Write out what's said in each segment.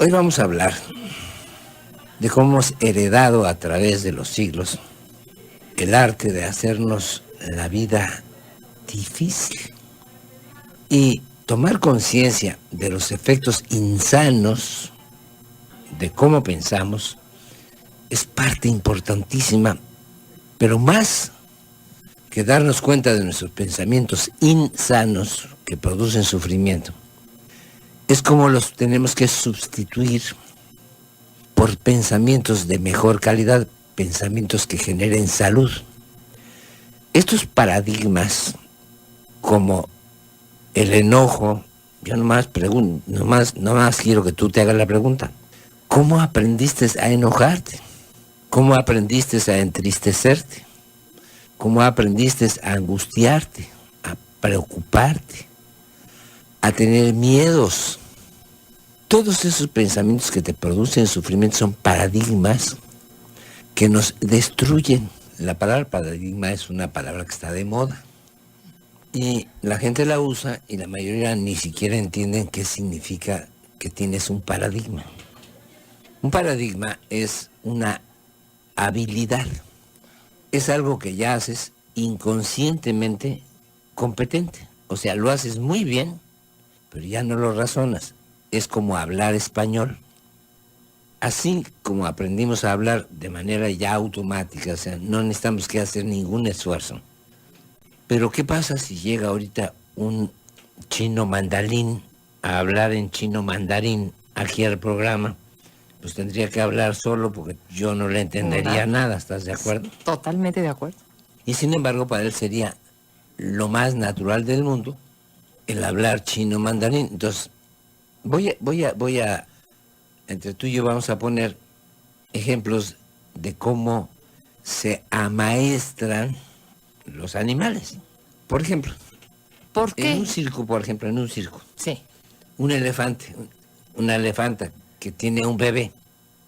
Hoy vamos a hablar de cómo hemos heredado a través de los siglos el arte de hacernos la vida difícil y tomar conciencia de los efectos insanos de cómo pensamos es parte importantísima, pero más que darnos cuenta de nuestros pensamientos insanos que producen sufrimiento, es como los tenemos que sustituir por pensamientos de mejor calidad, pensamientos que generen salud. Estos paradigmas, como el enojo, yo nomás quiero que tú te hagas la pregunta. ¿Cómo aprendiste a enojarte? ¿Cómo aprendiste a entristecerte? ¿Cómo aprendiste a angustiarte, a preocuparte, a tener miedos? Todos esos pensamientos que te producen sufrimiento son paradigmas que nos destruyen. La palabra paradigma es una palabra que está de moda y la gente la usa y la mayoría ni siquiera entienden qué significa que tienes un paradigma. Un paradigma es una habilidad, es algo que ya haces inconscientemente competente, o sea, lo haces muy bien, pero ya no lo razonas. Es como hablar español. Así como aprendimos a hablar de manera ya automática, o sea, no necesitamos que hacer ningún esfuerzo. Pero ¿qué pasa si llega ahorita un chino mandarín a hablar en chino mandarín aquí al programa? Pues tendría que hablar solo porque yo no le entendería nada, ¿estás de acuerdo? Totalmente de acuerdo. Y sin embargo, para él sería lo más natural del mundo el hablar chino mandarín. Entonces, voy a, entre tú y yo vamos a poner ejemplos de cómo se amaestran los animales. Por ejemplo, ¿Por qué? en un circo, Sí. un elefante, una elefanta que tiene un bebé.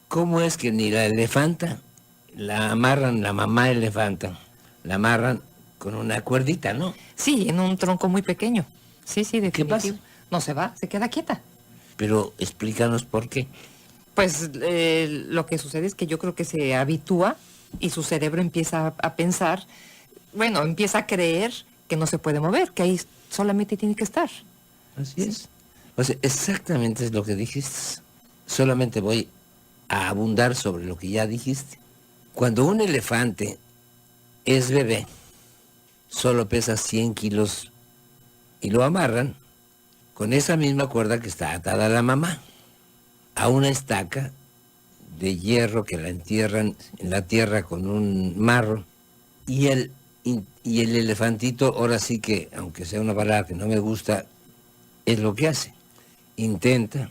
¿Cómo es que ni la elefanta la amarran, la mamá elefanta, la amarran con una cuerdita, ¿no? Sí, en un tronco muy pequeño. Sí, definitivo. ¿Qué pasa? No se va, se queda quieta. Pero explícanos por qué. Pues lo que sucede es que yo creo que se habitúa y su cerebro empieza a pensar, bueno, empieza a creer que no se puede mover, que ahí solamente tiene que estar. Así es. O sea, exactamente es lo que dijiste. Solamente voy a abundar sobre lo que ya dijiste. Cuando un elefante es bebé, solo pesa 100 kilos y lo amarran con esa misma cuerda que está atada a la mamá, a una estaca de hierro que la entierran en la tierra con un marro, y el elefantito, ahora sí que, aunque sea una palabra que no me gusta, es lo que hace. Intenta,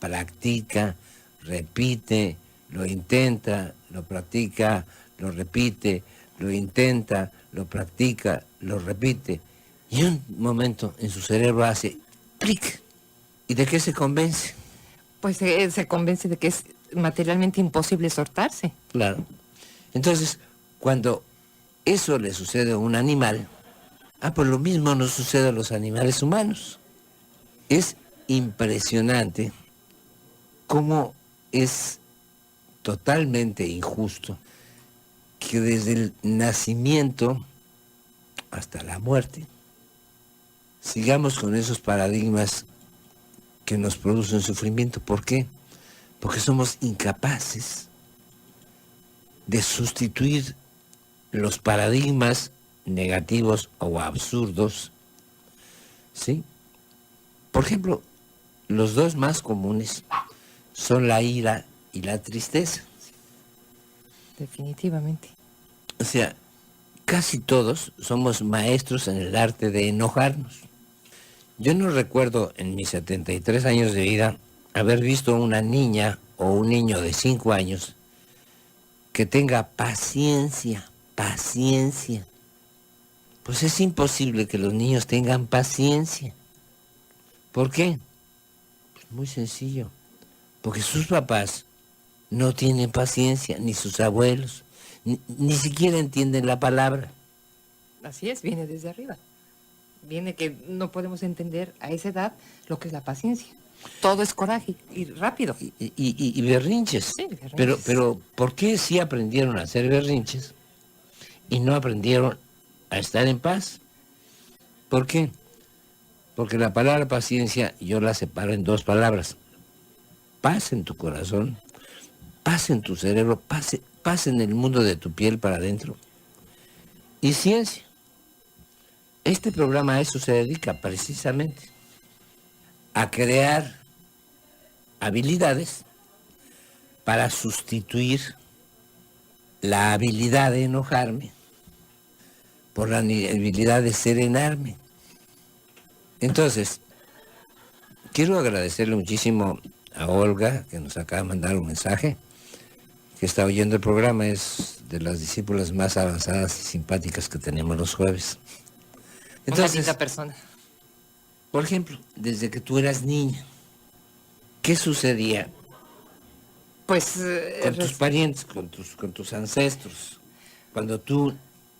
practica, repite, lo intenta, lo practica, lo repite, lo intenta, lo practica, lo repite. Y un momento en su cerebro hace clic. ¿Y de qué se convence? Pues se convence de que es materialmente imposible soltarse. Claro. Entonces, cuando eso le sucede a un animal, pues lo mismo nos sucede a los animales humanos. Es impresionante cómo es totalmente injusto que desde el nacimiento hasta la muerte sigamos con esos paradigmas que nos producen sufrimiento. ¿Por qué? Porque somos incapaces de sustituir los paradigmas negativos o absurdos, ¿sí? Por ejemplo, los dos más comunes son la ira y la tristeza. Definitivamente. O sea, casi todos somos maestros en el arte de enojarnos. Yo no recuerdo en mis 73 años de vida haber visto una niña o un niño de 5 años que tenga paciencia. Pues es imposible que los niños tengan paciencia. ¿Por qué? Pues muy sencillo. Porque sus papás no tienen paciencia, ni sus abuelos, ni siquiera entienden la palabra. Así es, viene desde arriba. viene que no podemos entender a esa edad lo que es la paciencia. Todo es coraje y rápido. Y berrinches. Sí, berrinches. Pero, ¿por qué sí aprendieron a hacer berrinches y no aprendieron a estar en paz? ¿Por qué? Porque la palabra paciencia yo la separo en dos palabras. Paz en tu corazón, paz en tu cerebro, paz en el mundo de tu piel para adentro. Y ciencia. Este programa a eso se dedica precisamente. A crear habilidades para sustituir la habilidad de enojarme por la habilidad de serenarme. Entonces, quiero agradecerle muchísimo a Olga, que nos acaba de mandar un mensaje, que está oyendo el programa, es de las discípulas más avanzadas y simpáticas que tenemos los jueves. Entonces, una linda persona. Por ejemplo, desde que tú eras niña, ¿qué sucedía pues con tus parientes, con tus ancestros, cuando tú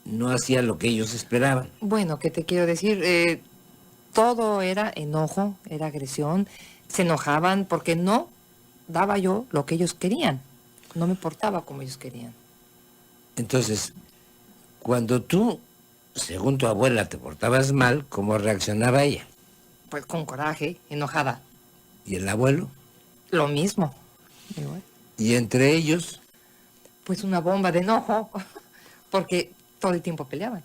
no hacías lo que ellos esperaban? Bueno, ¿qué te quiero decir? Todo era enojo, era agresión, se enojaban porque no daba yo lo que ellos querían, no me portaba como ellos querían. Entonces, cuando tú, según tu abuela, te portabas mal, ¿cómo reaccionaba ella? Pues con coraje, enojada. ¿Y el abuelo? Lo mismo. Igual. ¿Y entre ellos? Pues una bomba de enojo, porque todo el tiempo peleaban.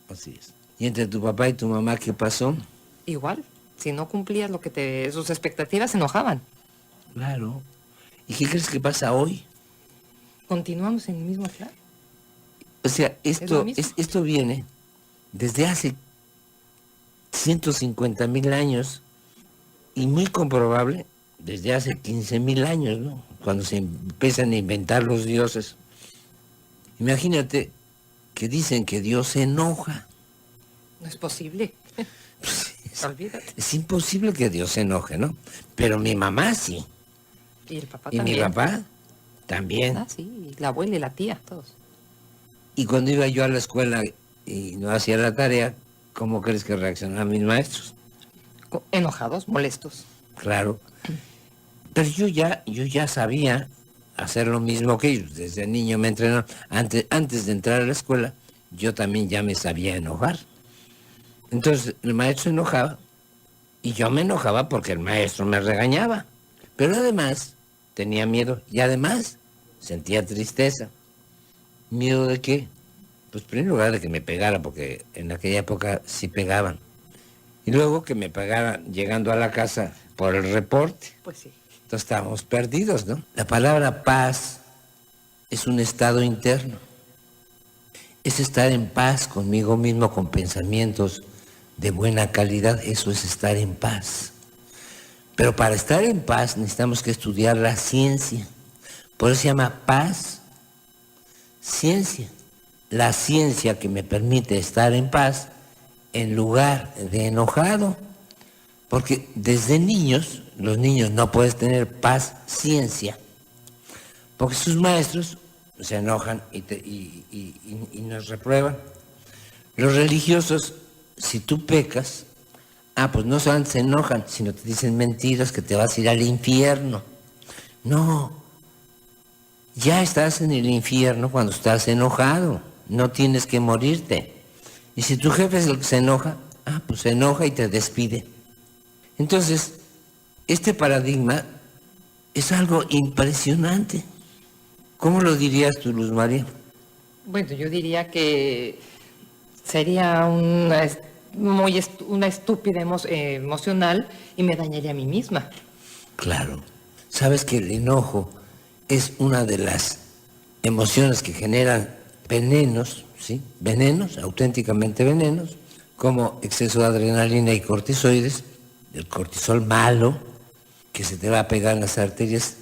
Así es. ¿Y entre tu papá y tu mamá qué pasó? Igual, si no cumplías sus expectativas, se enojaban. Claro. ¿Y qué crees que pasa hoy? Continuamos en el mismo plan. O sea, esto viene desde hace 150,000 años y muy comprobable desde hace 15,000 años, ¿no? Cuando se empiezan a inventar los dioses. Imagínate que dicen que Dios se enoja. No es posible. Olvídate. Es imposible que Dios se enoje, ¿no? Pero mi mamá sí. Y el papá y también. Y mi papá también. Ah, sí, la abuela y la tía, todos. Y cuando iba yo a la escuela y no hacía la tarea, ¿cómo crees que reaccionaban mis maestros? Enojados, molestos. Claro. Pero yo ya sabía hacer lo mismo que ellos. Desde niño me entrenaron. Antes de entrar a la escuela, yo también ya me sabía enojar. Entonces el maestro se enojaba y yo me enojaba porque el maestro me regañaba. Pero además tenía miedo y además sentía tristeza. ¿Miedo de qué? Pues en primer lugar de que me pegara, porque en aquella época sí pegaban. Y luego que me pagaran llegando a la casa por el reporte. Pues sí. Entonces estábamos perdidos, ¿no? La palabra paz es un estado interno. Es estar en paz conmigo mismo, con pensamientos de buena calidad. Eso es estar en paz. Pero para estar en paz necesitamos que estudiar la ciencia. Por eso se llama paz, ciencia. La ciencia que me permite estar en paz en lugar de enojado. Porque desde niños, los niños no pueden tener paz, ciencia. Porque sus maestros se enojan y nos reprueban. Los religiosos, si tú pecas, pues no solamente se enojan, sino te dicen mentiras, que te vas a ir al infierno. No, ya estás en el infierno cuando estás enojado, no tienes que morirte. Y si tu jefe es el que se enoja, pues se enoja y te despide. Entonces, este paradigma es algo impresionante. ¿Cómo lo dirías tú, Luz María? Bueno, yo diría que sería una estúpida emocional y me dañaría a mí misma. Claro. Sabes que el enojo es una de las emociones que generan venenos, ¿sí? Venenos, auténticamente venenos, como exceso de adrenalina y cortisoides, el cortisol malo, que se te va a pegar en las arterias.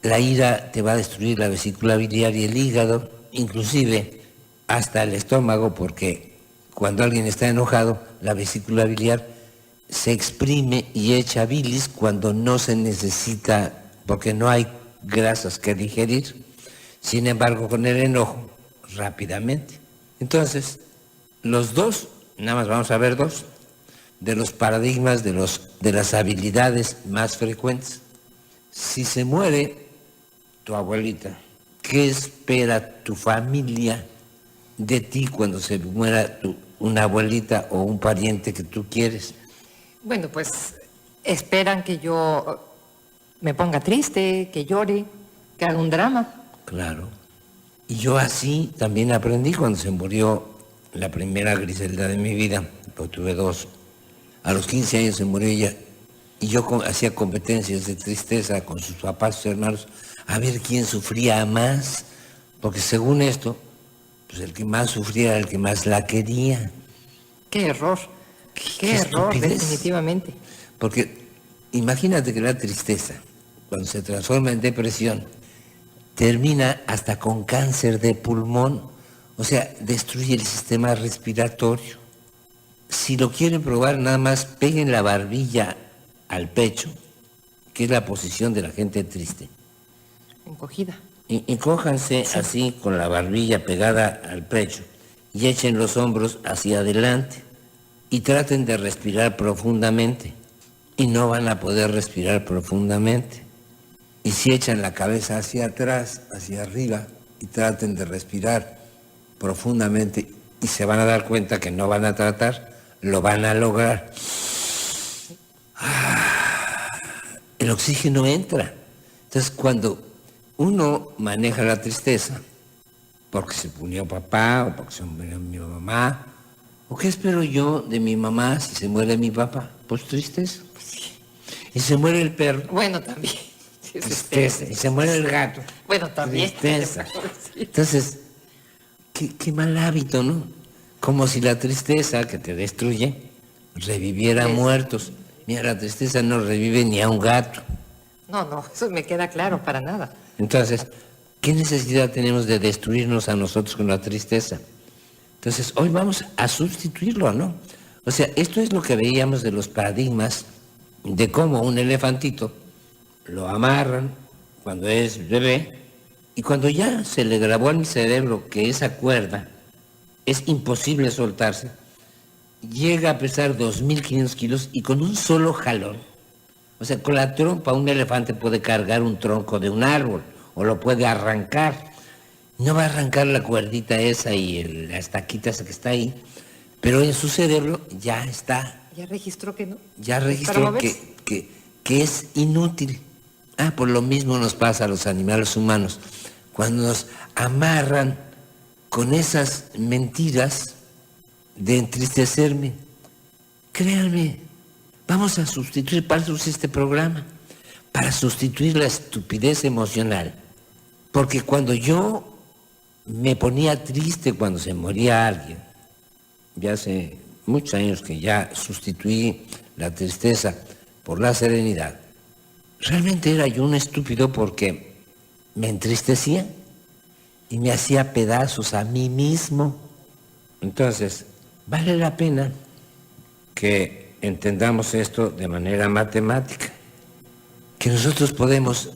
La ira te va a destruir la vesícula biliar y el hígado, inclusive hasta el estómago, porque cuando alguien está enojado, la vesícula biliar se exprime y echa bilis cuando no se necesita, porque no hay grasas que digerir. Sin embargo, con el enojo, rápidamente. Entonces, los dos, nada más vamos a ver dos, de los paradigmas, de las habilidades más frecuentes. Si se muere tu abuelita, ¿qué espera tu familia de ti cuando se muera una abuelita o un pariente que tú quieres? Bueno, pues esperan que yo me ponga triste, que llore, que haga un drama. Claro. Y yo así también aprendí cuando se murió la primera Griselda de mi vida, porque tuve dos. A los 15 años se murió ella y yo hacía competencias de tristeza con sus papás, sus hermanos, a ver quién sufría más, porque según esto, pues el que más sufría era el que más la quería. ¡Qué error! ¡Qué error, estupidez! definitivamente! Porque imagínate que la tristeza, cuando se transforma en depresión, termina hasta con cáncer de pulmón, o sea, destruye el sistema respiratorio. Si lo quieren probar, nada más peguen la barbilla al pecho, que es la posición de la gente triste. Encogida. Encójanse así con la barbilla pegada al pecho y echen los hombros hacia adelante y traten de respirar profundamente. Y no van a poder respirar profundamente. Y si echan la cabeza hacia atrás, hacia arriba, y traten de respirar profundamente, y se van a dar cuenta que no van a tratar, lo van a lograr. El oxígeno entra. Entonces, cuando uno maneja la tristeza, porque se murió papá, o porque se murió mi mamá, ¿o qué espero yo de mi mamá si se muere mi papá? Pues tristeza. Y se muere el perro. Bueno, también. Tristeza. Y se muere el gato. Bueno, también. Tristeza. Sí. Entonces, qué mal hábito, ¿no? Como si la tristeza que te destruye reviviera muertos. Mira, la tristeza no revive ni a un gato. No, eso me queda claro, para nada. Entonces, ¿qué necesidad tenemos de destruirnos a nosotros con la tristeza? Entonces, hoy vamos a sustituirlo, ¿no? O sea, esto es lo que veíamos de los paradigmas de cómo un elefantito lo amarran cuando es bebé y cuando ya se le grabó en el cerebro que esa cuerda es imposible soltarse, llega a pesar 2.500 kilos y con un solo jalón, o sea, con la trompa un elefante puede cargar un tronco de un árbol o lo puede arrancar. No va a arrancar la cuerdita esa y la estaquita esa que está ahí, pero en su cerebro ya está. Ya registró que no. Ya registró que es inútil. Por lo mismo nos pasa a los animales humanos. Cuando nos amarran con esas mentiras de entristecerme, créanme, vamos a sustituir, para eso es este programa, para sustituir la estupidez emocional. Porque cuando yo me ponía triste cuando se moría alguien, ya hace muchos años que ya sustituí la tristeza por la serenidad, realmente era yo un estúpido porque me entristecía y me hacía pedazos a mí mismo. Entonces, vale la pena que entendamos esto de manera matemática, que nosotros podemos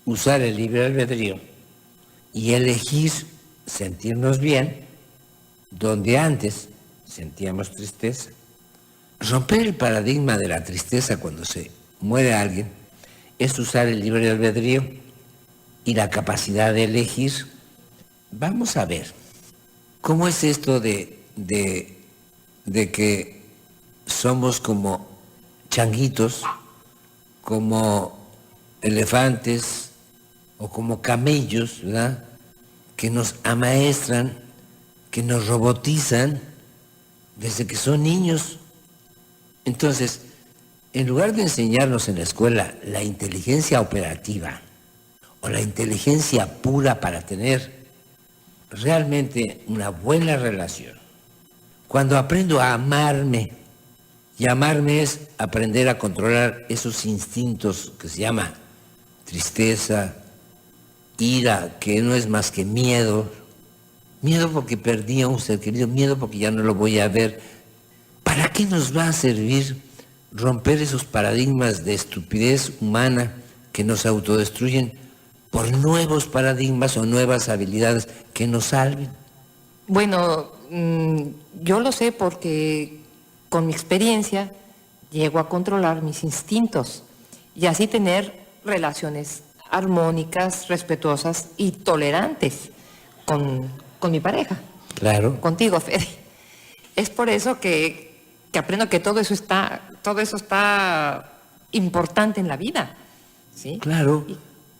usar el libre albedrío y elegir sentirnos bien donde antes sentíamos tristeza. Romper el paradigma de la tristeza cuando se muere alguien es usar el libre albedrío y la capacidad de elegir. Vamos a ver, ¿cómo es esto de que somos como changuitos, como elefantes o como camellos, ¿verdad? Que nos amaestran, que nos robotizan desde que son niños? Entonces, en lugar de enseñarnos en la escuela la inteligencia operativa o la inteligencia pura para tener realmente una buena relación, cuando aprendo a amarme, y amarme es aprender a controlar esos instintos que se llama tristeza, ira, que no es más que miedo, miedo porque perdí a un ser querido, miedo porque ya no lo voy a ver. ¿Para qué nos va a servir romper esos paradigmas de estupidez humana que nos autodestruyen por nuevos paradigmas o nuevas habilidades que nos salven? Bueno, yo lo sé porque con mi experiencia llego a controlar mis instintos y así tener relaciones armónicas, respetuosas y tolerantes con mi pareja. Claro. Contigo, Fede. Es por eso que aprendo que todo eso está importante en la vida. ¿Sí? Claro,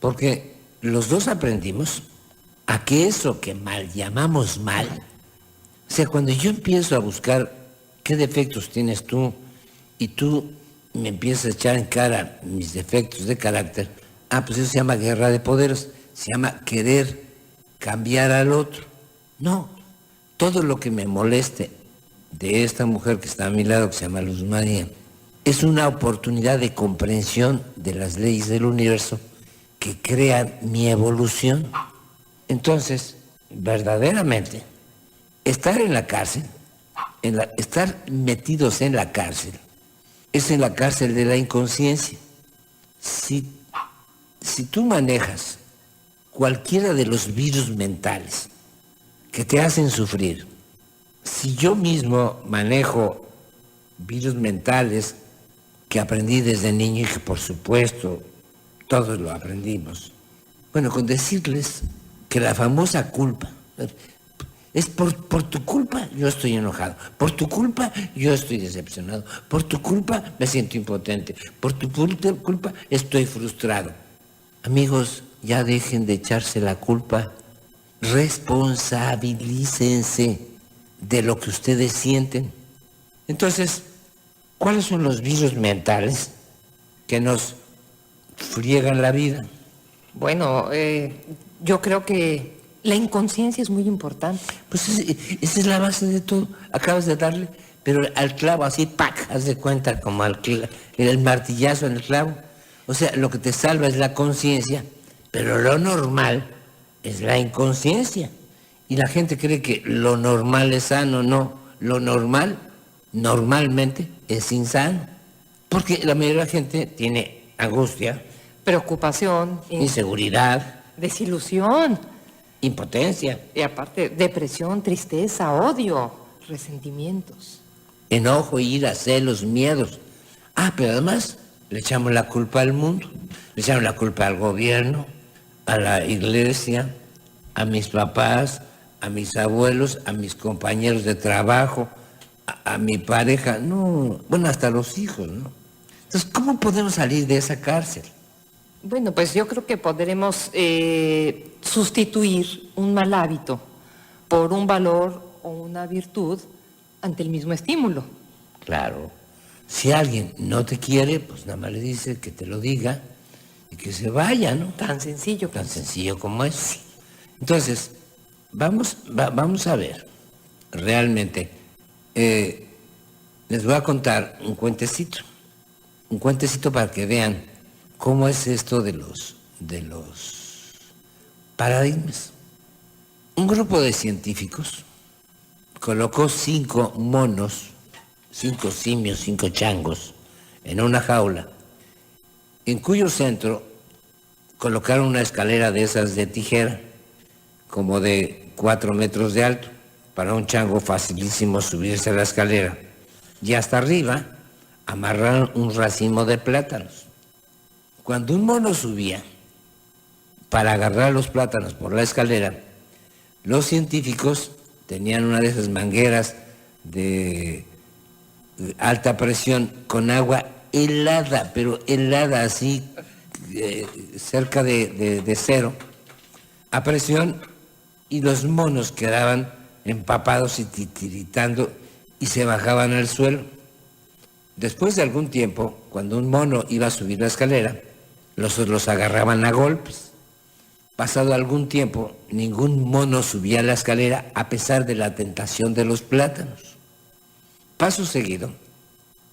porque los dos aprendimos a que eso que mal llamamos mal, o sea, cuando yo empiezo a buscar qué defectos tienes tú y tú me empiezas a echar en cara mis defectos de carácter, pues eso se llama guerra de poderes, se llama querer cambiar al otro. No, todo lo que me moleste de esta mujer que está a mi lado, que se llama Luz María, es una oportunidad de comprensión de las leyes del universo que crean mi evolución. Entonces, verdaderamente, estar en la cárcel, estar metidos en la cárcel, es en la cárcel de la inconsciencia. Si tú manejas cualquiera de los virus mentales que te hacen sufrir, si yo mismo manejo virus mentales que aprendí desde niño y que por supuesto todos lo aprendimos, bueno, con decirles que la famosa culpa es por tu culpa yo estoy enojado, por tu culpa yo estoy decepcionado, por tu culpa me siento impotente, por tu culpa estoy frustrado. Amigos, ya dejen de echarse la culpa, responsabilícense de lo que ustedes sienten. Entonces, ¿cuáles son los virus mentales que nos friegan la vida? Bueno, yo creo que la inconsciencia es muy importante. Pues esa es la base de todo. Acabas de darle, pero al clavo así, ¡pac! Haz de cuenta como el martillazo en el clavo. O sea, lo que te salva es la conciencia, pero lo normal es la inconsciencia. Y la gente cree que lo normal es sano. No, lo normal normalmente es insano. Porque la mayoría de la gente tiene angustia, preocupación, inseguridad, desilusión, impotencia. Y aparte, depresión, tristeza, odio, resentimientos. Enojo, ira, celos, miedos. Pero además le echamos la culpa al mundo, le echamos la culpa al gobierno, a la iglesia, a mis papás, a mis abuelos, a mis compañeros de trabajo, a mi pareja, no, bueno, hasta los hijos, ¿no? Entonces, ¿cómo podemos salir de esa cárcel? Bueno, pues yo creo que podremos sustituir un mal hábito por un valor o una virtud ante el mismo estímulo. Claro. Si alguien no te quiere, pues nada más le dice que te lo diga y que se vaya, ¿no? Tan sencillo. Tan sencillo como es. Entonces, vamos a ver, realmente, les voy a contar un cuentecito para que vean cómo es esto de los paradigmas. Un grupo de científicos colocó 5 monos, 5 simios, 5 changos, en una jaula, en cuyo centro colocaron una escalera de esas de tijera, como de 4 metros de alto, para un chango facilísimo subirse a la escalera. Y hasta arriba amarraron un racimo de plátanos. Cuando un mono subía para agarrar los plátanos por la escalera, los científicos tenían una de esas mangueras de alta presión con agua helada, pero helada así, cerca de cero, a presión, y los monos quedaban empapados y titiritando y se bajaban al suelo. Después de algún tiempo, cuando un mono iba a subir la escalera, los agarraban a golpes. Pasado algún tiempo, ningún mono subía la escalera a pesar de la tentación de los plátanos. Paso seguido,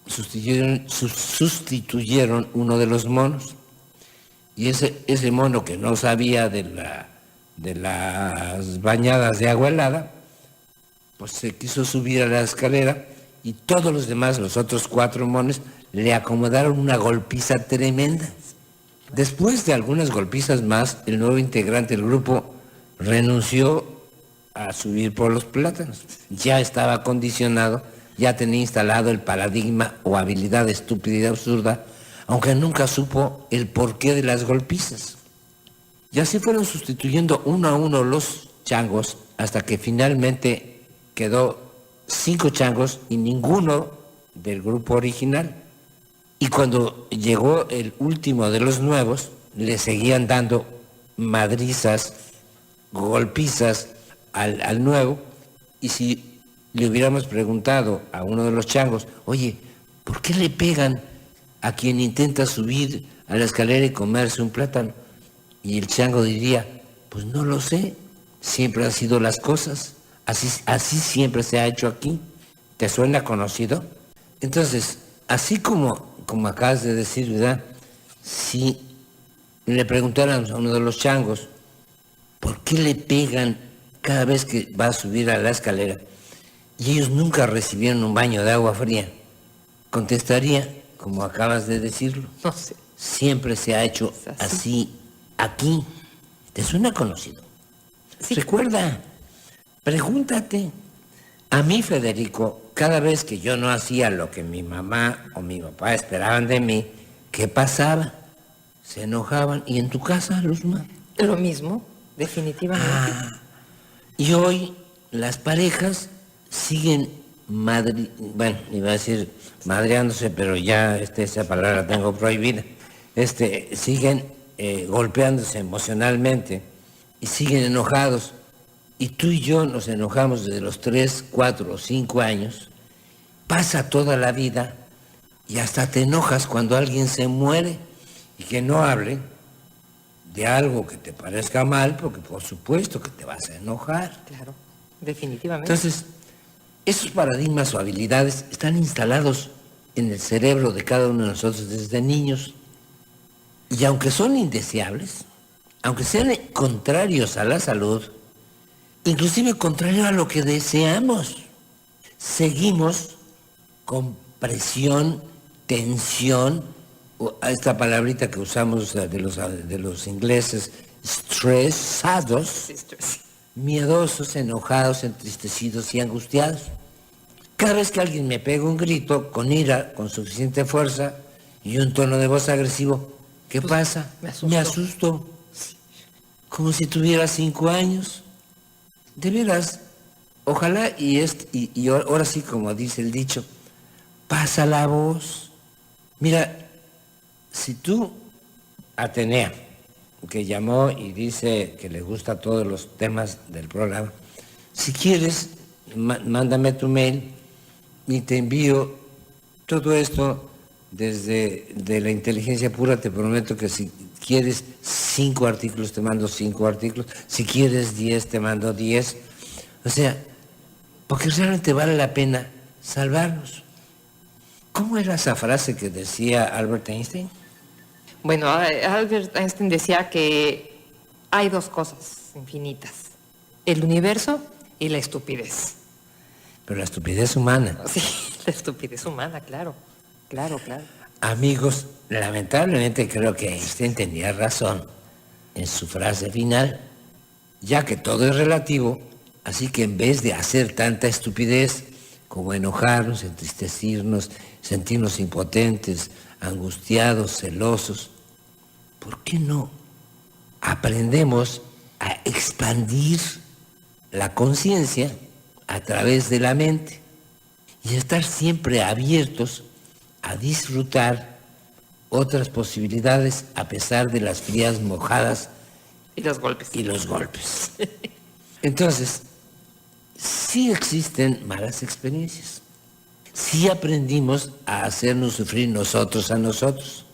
sustituyeron uno de los monos. Y ese mono que no sabía de las bañadas de agua helada, pues se quiso subir a la escalera y todos los demás, los otros 4 monos, le acomodaron una golpiza tremenda. Después de algunas golpizas más, el nuevo integrante del grupo renunció a subir por los plátanos. Ya estaba condicionado ya tenía instalado el paradigma o habilidad estúpida y absurda, aunque nunca supo el porqué de las golpizas. Y así fueron sustituyendo uno a uno los changos hasta que finalmente quedó 5 changos y ninguno del grupo original. Y cuando llegó el último de los nuevos, le seguían dando madrizas, golpizas al nuevo, y si le hubiéramos preguntado a uno de los changos, oye, ¿por qué le pegan a quien intenta subir a la escalera y comerse un plátano? Y el chango diría, pues no lo sé, siempre han sido las cosas, así siempre se ha hecho aquí. ¿Te suena conocido? Entonces, así como acabas de decir, ¿verdad? Si le preguntaran a uno de los changos, ¿por qué le pegan cada vez que va a subir a la escalera? Y ellos nunca recibieron un baño de agua fría. Contestaría, como acabas de decirlo, No sé. siempre se ha hecho así aquí. ¿Te suena conocido? Sí. Recuerda, pregúntate. A mí, Federico, cada vez que yo no hacía lo que mi mamá o mi papá esperaban de mí, ¿qué pasaba? Se enojaban. ¿Y en tu casa, Luzma? Lo mismo, definitivamente. Y hoy las parejas siguen bueno, iba a decir madreándose, pero ya esa palabra la tengo prohibida. Siguen golpeándose emocionalmente y siguen enojados. Y tú y yo nos enojamos desde los 3, 4 o 5 años. Pasa toda la vida y hasta te enojas cuando alguien se muere, y que no hable de algo que te parezca mal, porque por supuesto que te vas a enojar. Claro, definitivamente. Entonces, esos paradigmas o habilidades están instalados en el cerebro de cada uno de nosotros desde niños. Y aunque son indeseables, aunque sean contrarios a la salud, inclusive contrario a lo que deseamos, seguimos con presión, tensión, o a esta palabrita que usamos de los ingleses, estresados, miedosos, enojados, entristecidos y angustiados. Cada vez que alguien me pega un grito con ira, con suficiente fuerza y un tono de voz agresivo, ¿qué pasa? Me asusto. Como si tuviera 5 años. De veras, ojalá y ahora sí, como dice el dicho, pasa la voz. Mira, si tú, Atenea, que llamó y dice que le gusta todos los temas del programa, si quieres, mándame tu mail y te envío todo esto de la inteligencia pura. Te prometo que si quieres 5 artículos, te mando 5 artículos. Si quieres 10, te mando 10. O sea, porque realmente vale la pena salvarnos. ¿Cómo era esa frase que decía Albert Einstein? Bueno, Albert Einstein decía que hay 2 cosas infinitas: el universo y la estupidez. Pero la estupidez humana. Sí, la estupidez humana, claro. Claro. Amigos, lamentablemente creo que Einstein tenía razón en su frase final, ya que todo es relativo, así que en vez de hacer tanta estupidez como enojarnos, entristecernos, sentirnos impotentes, angustiados, celosos, ¿por qué no aprendemos a expandir la conciencia a través de la mente y estar siempre abiertos a disfrutar otras posibilidades a pesar de las frías mojadas y los golpes? Entonces, sí existen malas experiencias. Sí aprendimos a hacernos sufrir nosotros a nosotros.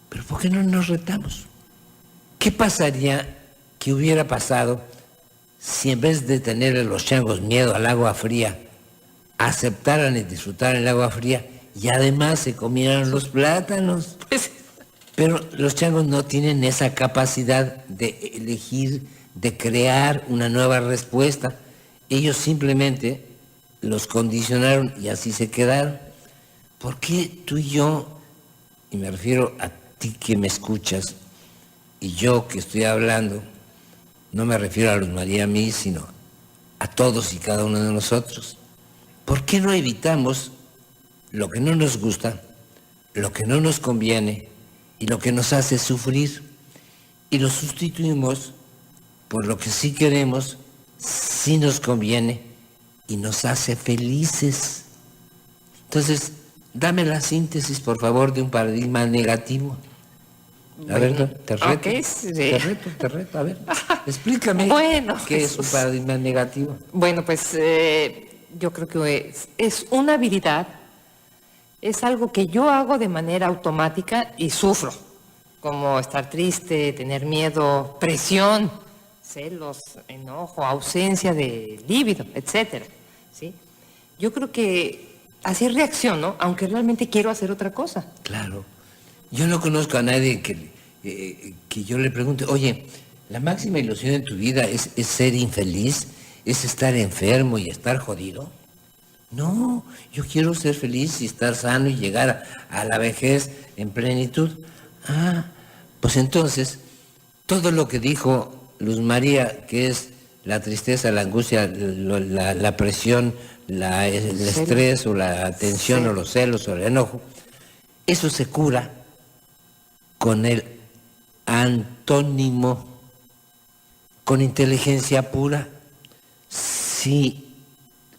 Pero ¿por qué no nos retamos? ¿Qué pasaría, qué hubiera pasado si en vez de tenerle los changos miedo al agua fría, aceptaran y disfrutaran el agua fría y además se comieran los plátanos? Pero los changos no tienen esa capacidad de elegir, de crear una nueva respuesta. Ellos simplemente los condicionaron y así se quedaron. ¿Por qué tú y yo, y me refiero a ti que me escuchas, y yo que estoy hablando, no me refiero a Luz María a mí, sino a todos y cada uno de nosotros, ¿por qué no evitamos lo que no nos gusta, lo que no nos conviene y lo que nos hace sufrir y lo sustituimos por lo que sí queremos, sí nos conviene y nos hace felices? Entonces, dame la síntesis, por favor, de un paradigma negativo. A ver, te reto, ok, sí. te reto, a ver, explícame Bueno, qué es un paradigma negativo. Bueno, pues yo creo que es una habilidad, es algo que yo hago de manera automática y sufro, como estar triste, tener miedo, presión, celos, enojo, ausencia de líbido, etcétera, ¿sí? Yo creo que así reacciono, aunque realmente quiero hacer otra cosa. Claro. Yo no conozco a nadie que yo le pregunte, oye, ¿la máxima ilusión en tu vida es ser infeliz? ¿Es estar enfermo y estar jodido? No, yo quiero ser feliz y estar sano y llegar a la vejez en plenitud. Ah, pues entonces, todo lo que dijo Luz María, que es la tristeza, la angustia, la presión, el estrés o la tensión o los celos o el enojo, eso se cura con el antónimo, con inteligencia pura. Si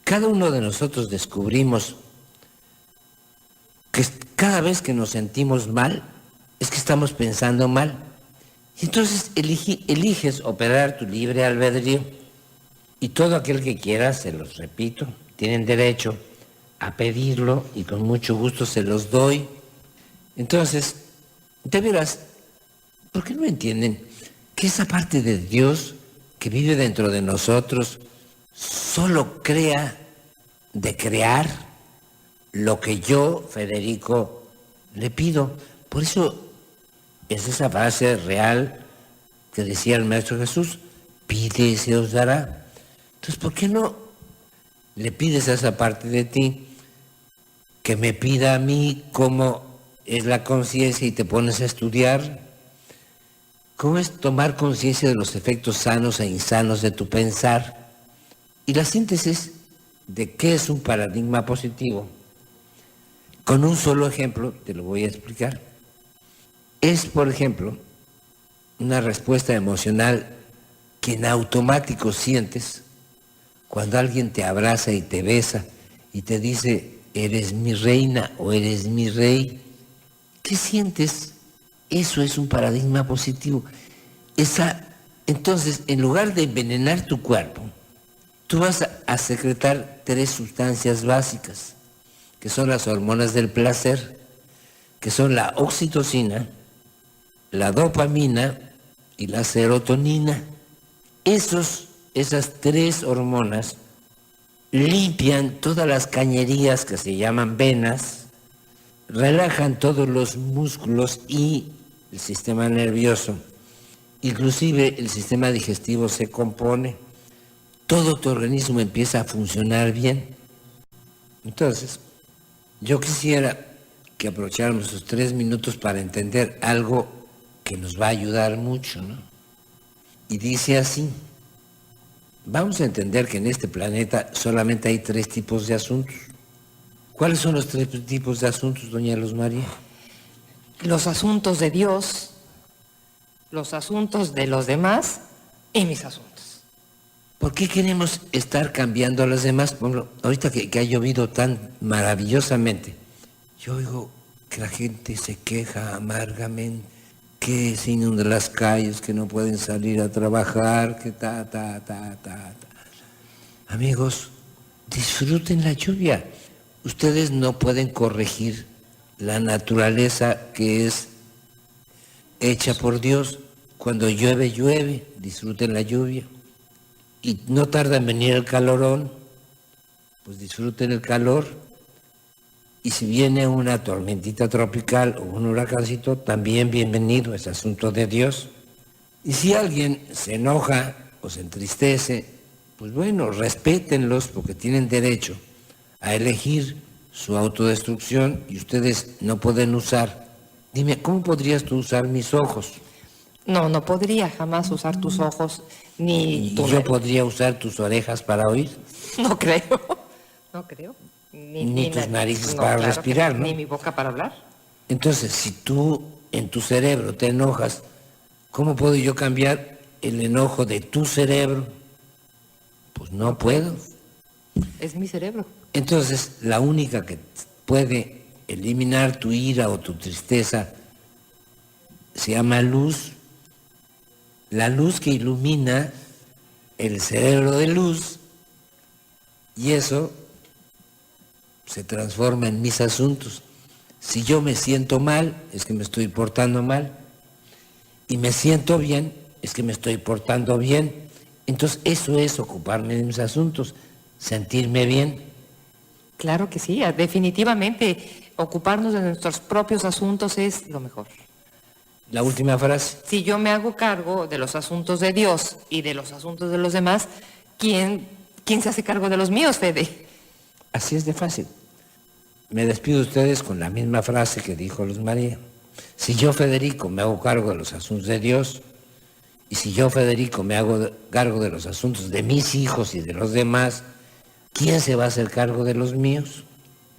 cada uno de nosotros descubrimos que cada vez que nos sentimos mal, es que estamos pensando mal. Y entonces eliges operar tu libre albedrío. Y todo aquel que quiera, se los repito, tienen derecho a pedirlo y con mucho gusto se los doy. Entonces, de veras, ¿por qué no entienden que esa parte de Dios que vive dentro de nosotros solo crea de crear lo que yo, Federico, le pido? Por eso es esa frase real que decía el Maestro Jesús: pide y se os dará. Entonces, ¿por qué no le pides a esa parte de ti que me pida a mí cómo es la conciencia y te pones a estudiar? ¿Cómo es tomar conciencia de los efectos sanos e insanos de tu pensar? Y la síntesis de qué es un paradigma positivo, con un solo ejemplo, te lo voy a explicar. Es, por ejemplo, una respuesta emocional que en automático sientes cuando alguien te abraza y te besa y te dice, eres mi reina o eres mi rey. ¿Qué sientes? Eso es un paradigma positivo. Entonces, en lugar de envenenar tu cuerpo, tú vas a secretar 3 sustancias básicas, que son las hormonas del placer, que son la oxitocina, la dopamina y la serotonina. Esas 3 hormonas limpian todas las cañerías que se llaman venas, relajan todos los músculos y el sistema nervioso. Inclusive el sistema digestivo se compone. Todo tu organismo empieza a funcionar bien. Entonces, yo quisiera que aprovecháramos esos 3 minutos para entender algo que nos va a ayudar mucho, ¿no? Y dice así: vamos a entender que en este planeta solamente hay 3 tipos de asuntos. ¿Cuáles son los 3 tipos de asuntos, doña Luz María? Los asuntos de Dios, los asuntos de los demás y mis asuntos. ¿Por qué queremos estar cambiando a los demás? Por ejemplo, ahorita que ha llovido tan maravillosamente, yo oigo que la gente se queja amargamente, que se inundan las calles, que no pueden salir a trabajar, que ta. Amigos, disfruten la lluvia. Ustedes no pueden corregir la naturaleza que es hecha por Dios. Cuando llueve, llueve, disfruten la lluvia. Y no tarda en venir el calorón, pues disfruten el calor. Y si viene una tormentita tropical o un huracancito, también bienvenido, es asunto de Dios. Y si alguien se enoja o se entristece, pues bueno, respétenlos porque tienen derecho a elegir su autodestrucción y ustedes no pueden usar. Dime, ¿cómo podrías tú usar mis ojos? No podría jamás usar tus ojos ni ¿Y tu... yo podría usar tus orejas para oír? No creo. No creo. Ni tus narices no, para claro que respirar, ¿no? Ni mi boca para hablar. Entonces, si tú en tu cerebro te enojas, ¿cómo puedo yo cambiar el enojo de tu cerebro? Pues no puedo. Es mi cerebro. Entonces, la única que puede eliminar tu ira o tu tristeza se llama luz. La luz que ilumina el cerebro de luz, y eso se transforma en mis asuntos. Si yo me siento mal, es que me estoy portando mal, y me siento bien, es que me estoy portando bien. Entonces, eso es ocuparme de mis asuntos, sentirme bien. Claro que sí, definitivamente ocuparnos de nuestros propios asuntos es lo mejor. La última frase. Si yo me hago cargo de los asuntos de Dios y de los asuntos de los demás, ¿quién se hace cargo de los míos, Fede? Así es de fácil. Me despido de ustedes con la misma frase que dijo Luz María. Si yo, Federico, me hago cargo de los asuntos de Dios, y si yo, Federico, me hago cargo de los asuntos de mis hijos y de los demás, ¿quién se va a hacer cargo de los míos?